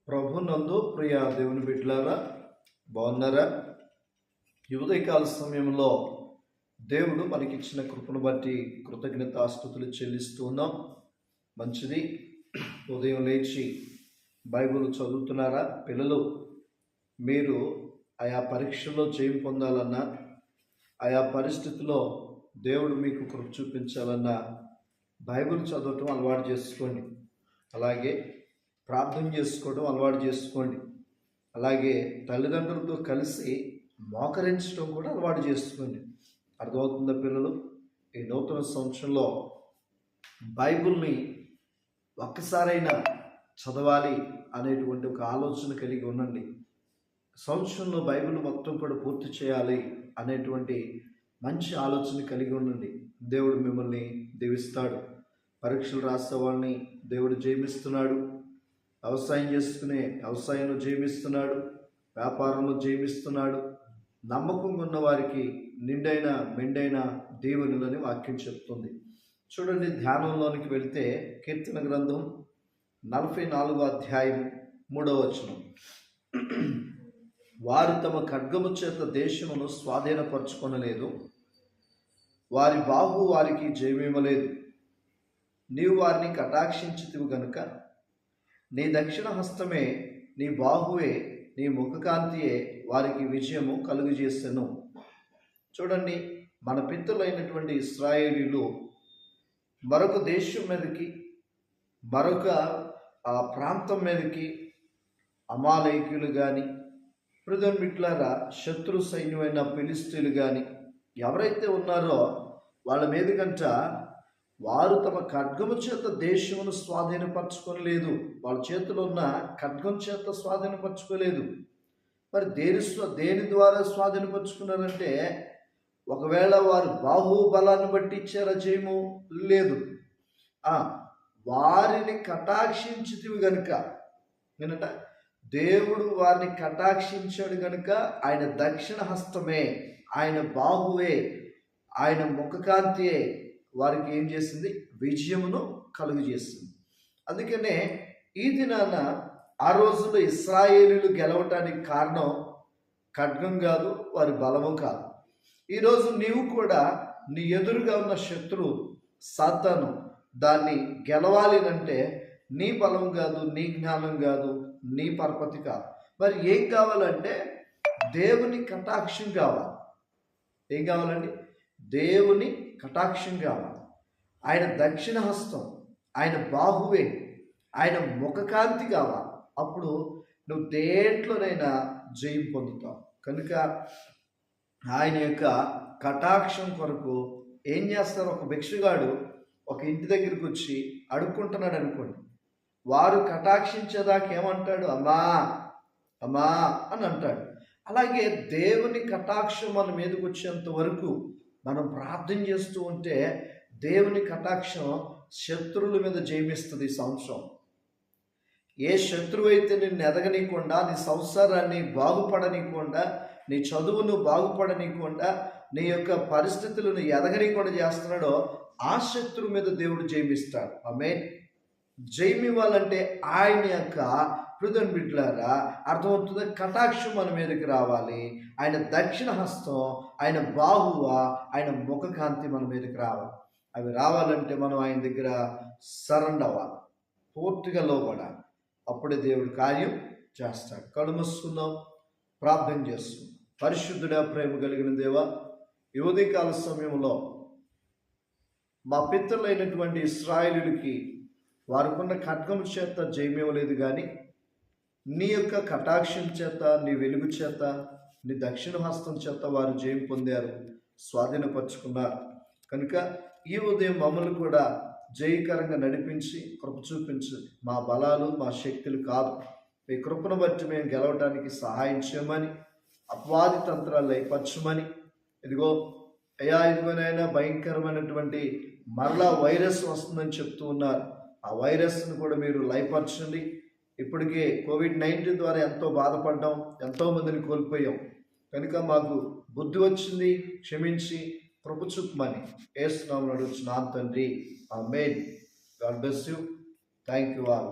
ప్రభునందు ప్రియ దేవుని బిడ్డలారా, బాగున్నారా? ఈ ఉదయకాల సమయంలో దేవుడు మనకిచ్చిన కృపను బట్టి కృతజ్ఞతాస్తుతులు చెల్లిస్తూ ఉన్నాం. మంచిది. ఉదయం లేచి బైబిల్ చదువుతున్నారా? పిల్లలు, మీరు ఆయా పరీక్షల్లో జయం పొందాలన్నా, ఆయా పరిస్థితిలో దేవుడు మీకు కృప చూపించాలన్నా బైబిల్ చదవటం అలవాటు చేసుకోండి. అలాగే ప్రార్థన చేసుకోవడం అలవాటు చేసుకోండి. అలాగే తల్లిదండ్రులతో కలిసి మోకరించడం కూడా అలవాటు చేసుకోండి. అర్థమవుతుందా పిల్లలు? ఈ నూతన సంవత్సరంలో బైబిల్ని ఒక్కసారైనా చదవాలి అనేటువంటి ఒక ఆలోచన కలిగి ఉండండి. సంవత్సరంలో బైబిల్ మొత్తం కూడా పూర్తి చేయాలి అనేటువంటి మంచి ఆలోచన కలిగి ఉండండి. దేవుడు మిమ్మల్ని దీవిస్తాడు. పరీక్షలు రాసే వాళ్ళని దేవుడు జయమిస్తున్నాడు. వ్యవసాయం చేసుకునే వ్యవసాయంలో జయమిస్తున్నాడు. వ్యాపారంలో జయమిస్తున్నాడు. నమ్మకంగా ఉన్న వారికి నిండైన మెండైన దీవెనలని వాక్యం చెప్తుంది. చూడండి, ధ్యానంలోనికి వెళితే కీర్తన గ్రంథం 44వ అధ్యాయం 3వ వచనం. వారు తమ ఖడ్గము చేత దేశమును స్వాధీనపరచుకొనలేదు, వారి బాహు వారికి జయమివ్వలేదు. నీవు వారిని కటాక్షించితివి గనుక నీ దక్షిణ హస్తమే, నీ బాహువే, నీ ముఖకాంతియే వారికి విజయము కలుగజేసెను. చూడండి, మన పితరులైనటువంటి ఇశ్రాయేలీలు మరొక దేశం మీదకి, మరొక ప్రాంతం మీదకి అమాలేకీయులు కానీ, మిట్లారా శత్రు సైన్యమైన ఫిలిష్తీయులు కానీ ఎవరైతే ఉన్నారో వాళ్ళ మీదకంట వారు తమ ఖడ్గము చేత దేశమును స్వాధీనపరచుకోలేదు. వాళ్ళ చేతిలో ఉన్న ఖడ్గం చేత స్వాధీనపరచుకోలేదు. మరి దేని ద్వారా స్వాధీనపరచుకున్నారంటే, ఒకవేళ వారు బాహుబలాన్ని బట్టి ఇచ్చారా జయము? లేదు. వారిని కటాక్షించితివి గనుక, నేనట దేవుడు వారిని కటాక్షించాడు గనుక ఆయన దక్షిణ హస్తమే, ఆయన బాహువే, ఆయన ముఖకాంతియే వారికి ఏం చేసింది? విజయమును కలుగజేసింది. అందుకనే ఈ దినాన ఆ రోజుల్లో ఇశ్రాయేలీలు గెలవటానికి కారణం ఖడ్గం కాదు, వారి బలము కాదు. ఈరోజు నీవు కూడా నీ ఎదురుగా ఉన్న శత్రువు సాతాను దాన్ని గెలవాలి అంటే నీ బలం కాదు, నీ జ్ఞానం కాదు, నీ పరపతి కాదు. మరి ఏం కావాలంటే దేవుని కటాక్షం కావాలి. ఏం కావాలండి? దేవుని కటాక్షం కావాలి. ఆయన దక్షిణ హస్తం, ఆయన బాహువే, ఆయన ముఖకాంతి కావాలి. అప్పుడు నువ్వు దేంట్లోనైనా జయం పొందుతావు. కనుక ఆయన యొక్క కటాక్షం కొరకు ఏం చేస్తారు? ఒక భిక్షగాడు ఒక ఇంటి దగ్గరికి వచ్చి అడుక్కుంటున్నాడు అనుకోండి. వారు కటాక్షించేదాకా ఏమంటాడు? అమ్మా అమ్మా అని అంటాడు. అలాగే దేవుని కటాక్షం మన మీదకి వచ్చేంత వరకు మనం ప్రార్థన చేస్తూ ఉంటే దేవుని కటాక్షం శత్రువుల మీద జయమిస్తుంది. ఈ సంవత్సరం ఏ శత్రువు అయితే నిన్ను ఎదగనీయకుండా, నీ సంసారాన్ని బాగుపడనీయకుండా, నీ చదువును బాగుపడనీయకుండా, నీ యొక్క పరిస్థితులను ఎదగనీయకుండా చేస్తున్నాడో ఆ శత్రువు మీద దేవుడు జయమిస్తాడు. ఆమేన్. జయమివ్వాలంటే ఆయన యొక్క బిడ్డలారా అర్థమవుతుంది. కటాక్షం మన మీదకి రావాలి. ఆయన దక్షిణ హస్తం, ఆయన బాహువ, ఆయన ముఖకాంతి మన మీదకి రావాలి. అవి రావాలంటే మనం ఆయన దగ్గర సరెండర్ అవ్వాలి, పూర్తిగా లోబడాలి. అప్పుడే దేవుడు కార్యం చేస్తాడు. కళ్ళు మూసుకుందాం, ప్రార్థన చేస్తున్నాం. పరిశుద్ధుడా, ప్రేమ కలిగిన దేవా, ఈ ఉదయకాల సమయంలో మా పితరులైనటువంటి ఇశ్రాయేలీయులకి వారికున్న ఖడ్గం చేత జయమివ్వలేదు, కానీ నీ యొక్క కటాక్షం చేత, నీ వెలుగు చేత, నీ దక్షిణ హస్తం చేత వారు జయం పొందారు, స్వాధీనపరుచుకున్నారు. కనుక ఈ ఉదయం మమ్మల్ని కూడా జయకరంగా నడిపించి కృప చూపించి, మా బలాలు మా శక్తులు కాదు, మీ కృపను బట్టి మేము గెలవడానికి సహాయం చేయమని, అపవాది తంత్రాలు లయపరచమని, ఇదిగోనైనా భయంకరమైనటువంటి మరలా వైరస్ వస్తుందని చెప్తూ ఉన్నారు. ఆ వైరస్ను కూడా మీరు లయపరచండి. ఇప్పటికే కోవిడ్-19 ద్వారా ఎంతో బాధపడ్డాం, ఎంతోమందిని కోల్పోయాం. కనుక మాకు బుద్ధి వచ్చింది, క్షమించి కృప చూపమని యేసు నామములో అడుగుచున్నాను తండ్రి. ఆమేన్. God bless you. Thank you all.